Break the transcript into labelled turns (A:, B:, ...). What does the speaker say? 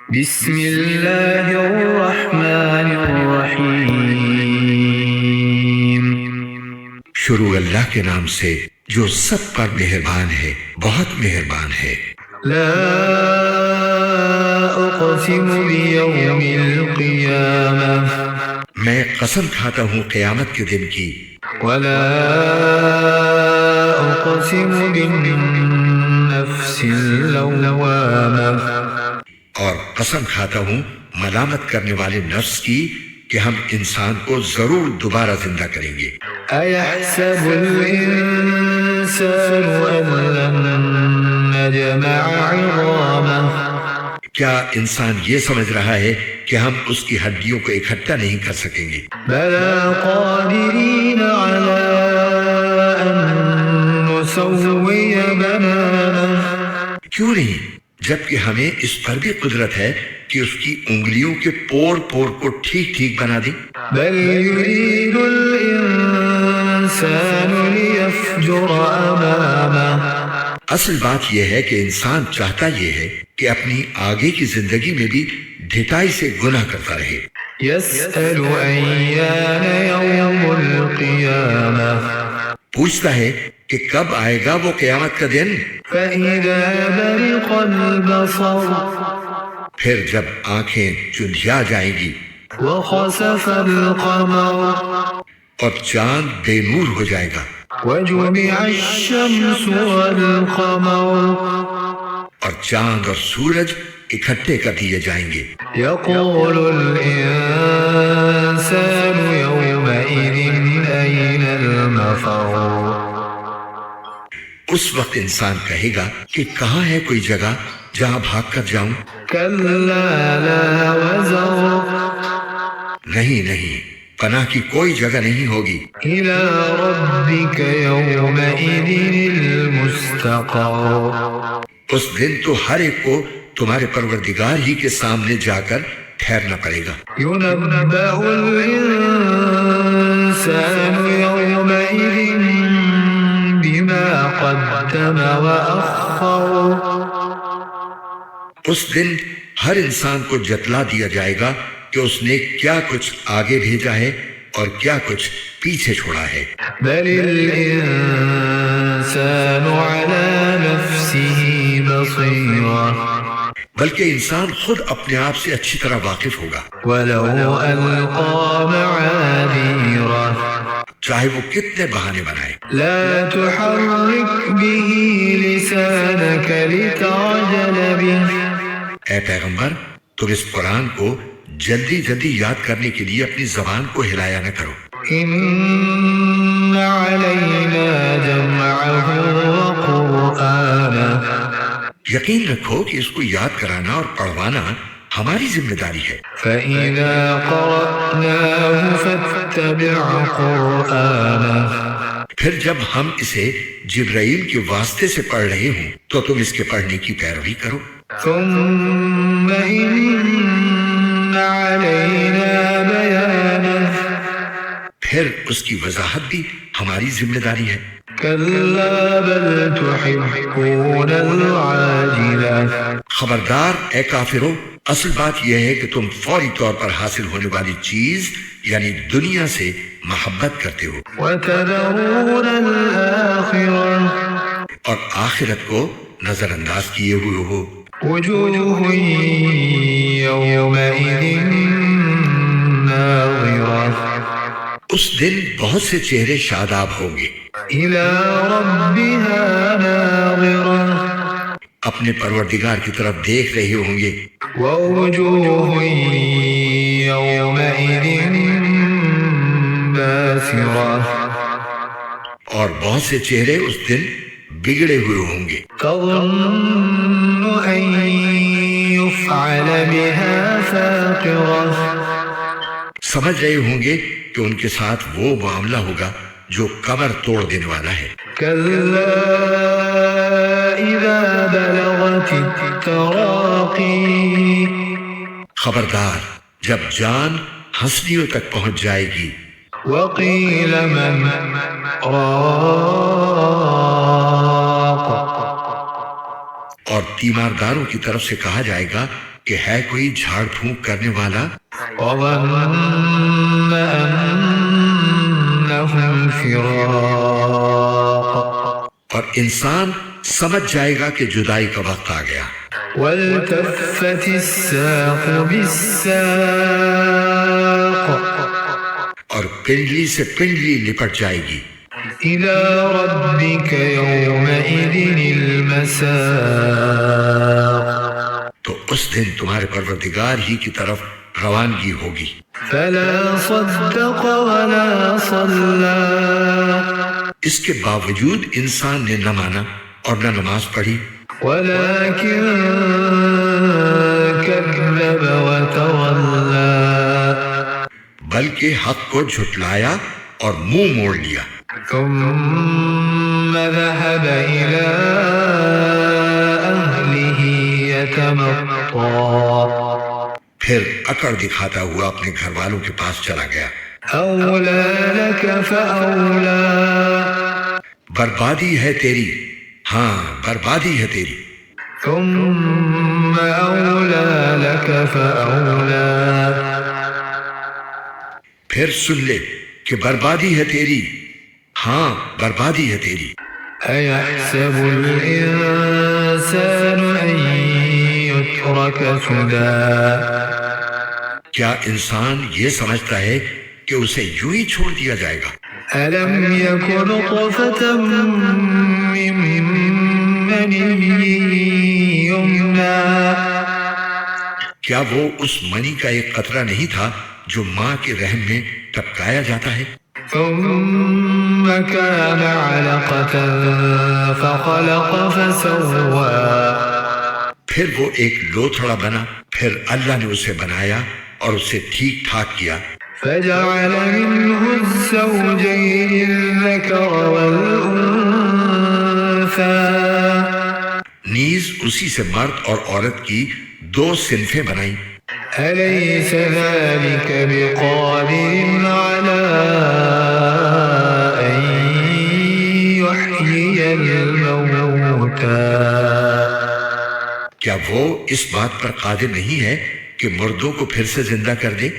A: بسم اللہ الرحمن الرحیم۔
B: شروع اللہ کے نام سے جو سب پر مہربان ہے، بہت مہربان ہے۔
A: لا اقسم بیوم القیامہ،
B: میں قسم کھاتا ہوں قیامت کے دن کی۔
A: ولا اقسم بالنفس اللوامہ،
B: اور قسم کھاتا ہوں ملامت کرنے والے نفس کی کہ ہم انسان کو ضرور دوبارہ زندہ کریں گے۔
A: ایحسب الانسان ان لن نجمع عظامہ،
B: کیا انسان یہ سمجھ رہا ہے کہ ہم اس کی ہڈیوں کو اکٹھا نہیں کر سکیں گے؟
A: بلا قادرین علی ان نسوی بنانہ،
B: کیوں نہیں، جبکہ ہمیں اس پر بھی قدرت ہے کہ اس کی انگلیوں کے پور پور کو ٹھیک ٹھیک بنا دیں۔
A: بل یرید الانسان لیفجر امامہ،
B: اصل بات یہ ہے کہ انسان چاہتا یہ ہے کہ اپنی آگے کی زندگی میں بھی ڈھٹائی سے گناہ کرتا رہے۔
A: یسأل ایان یوم القیامہ،
B: پوچھتا ہے کہ کب آئے گا وہ قیامت کا دن؟
A: فإذا برق البصر،
B: پھر جب آنکھیں چندھیا جائیں گی
A: وخسف القمر،
B: اور چاند بے نور ہو جائے گا،
A: وجمع الشمس والقمر،
B: اور چاند اور سورج اکٹھے کر دیے جائیں گے۔
A: يقول الإنسان يومئذ أين المفر،
B: اس وقت انسان کہے گا کہ کہاں ہے کوئی جگہ جہاں بھاگ کر جاؤں؟
A: كلا لا وزر،
B: نہیں نہیں، پناہ کی کوئی جگہ نہیں ہوگی۔
A: إلى ربك يومئذ المستقر،
B: اس دن تو ہر ایک کو تمہارے پروردگار ہی کے سامنے جا کر ٹھہرنا پڑے گا۔
A: ينبأ الإنسان يومئذ بما قدم وأخر،
B: اس دن ہر انسان کو جتلا دیا جائے گا کہ اس نے کیا کچھ آگے بھیجا ہے اور کیا کچھ پیچھے چھوڑا ہے۔
A: بل الإنسان على نفسه بصيرة،
B: بلکہ انسان خود اپنے آپ سے اچھی طرح واقف ہوگا،
A: ولو ألقى معاذيره،
B: چاہے وہ کتنے بہانے بنائے۔
A: لا تحرك به لسانك لتعجل به،
B: اے پیغمبر، تم اس قرآن کو جلدی جلدی یاد کرنے کے لیے اپنی زبان کو ہلایا نہ کرو۔
A: إن علينا جمعه وقرآنه،
B: یقین رکھو کہ اس کو یاد کرانا اور پڑھوانا ہماری ذمہ داری ہے۔
A: فإذا قرأناه فاتبع قرآنه،
B: پھر جب ہم اسے جبرائیل کے واسطے سے پڑھ رہے ہوں تو تم اس کے پڑھنے کی پیروی کرو۔
A: ثم إن علينا بيانه،
B: پھر اس کی وضاحت بھی ہماری ذمہ داری ہے۔
A: كلا بل تحبون العاجلة،
B: خبردار اے کافرو، اصل بات یہ ہے کہ تم فوری طور پر حاصل ہونے والی چیز یعنی دنیا سے محبت کرتے ہو
A: وتذرون الآخرة،
B: اور آخرت کو نظر انداز کیے ہوئے ہو۔
A: وجوه يومئذ ناظرة،
B: اس دن بہت سے چہرے شاداب ہوں گے،
A: إلى ربها ناظرة،
B: اپنے پروردگار کی طرف دیکھ رہے ہوں گے۔
A: ووجوه يومئذ باسرة،
B: اور بہت سے چہرے اس دن بگڑے ہوئے ہوں گے،
A: تظن أن يفعل بها فاقرة،
B: سمجھ رہے ہوں گے کہ ان کے ساتھ وہ معاملہ ہوگا جو کمر توڑ دینے والا ہے۔
A: كلا إذا بلغت التراقي،
B: خبردار جب جان ہنسلیوں تک پہنچ جائے گی،
A: وقيل من راق،
B: اور تیمارداروں کی طرف سے کہا جائے گا کہ ہے کوئی جھاڑ پھونک کرنے والا؟
A: وظن أنهم فراق
B: اور انسان سمجھ جائے گا کہ جدائی کا وقت آ گیا۔
A: والتفت الساق بالساق
B: اور پنڈلی سے پنڈلی لپٹ جائے گی۔
A: إلى ربك يومئذ المساق
B: تو اس دن تمہارے پروردگار ہی کی طرف روانگی ہوگی۔
A: فلا صدق ولا صلى
B: اس کے باوجود انسان نے نہ مانا اور نہ نماز پڑھی،
A: ولكن كذب وتولى
B: بلکہ حق کو جھٹلایا اور منہ موڑ لیا۔
A: ثم ذهب إلى أهله يتمطى
B: پھر اکڑ دکھاتا ہوا اپنے گھر والوں کے پاس چلا گیا۔
A: أولى لك فأولى
B: بربادی ہے تیری، ہاں بربادی ہے تیری۔
A: ثم أولى لك فأولى
B: پھر سن لے کہ بربادی ہے تیری، ہاں بربادی ہے تیری۔
A: أيحسب الإنسان أن يترك سدى
B: کیا انسان یہ سمجھتا ہے کہ اسے یوں ہی چھوڑ دیا جائے گا؟
A: ألم يك نطفة من مني يمنى
B: کیا وہ اس منی کا ایک قطرہ نہیں تھا جو ماں کے رحم میں ٹپکایا جاتا ہے؟
A: ثم كان علقة فخلق فسوى
B: پھر وہ ایک لوتھڑا بنا، پھر اللہ نے اسے بنایا اور اسے ٹھیک ٹھاک کیا،
A: فجعل منه الزوجين الذكر والأنثى
B: نیز اسی سے مرد اور عورت کی دو صنفیں بنائیں۔
A: أليس ذلك بقادر على أن يحيي الموتى
B: کیا وہ اس بات پر قادر نہیں ہے کہ مردوں کو پھر سے زندہ کر دے؟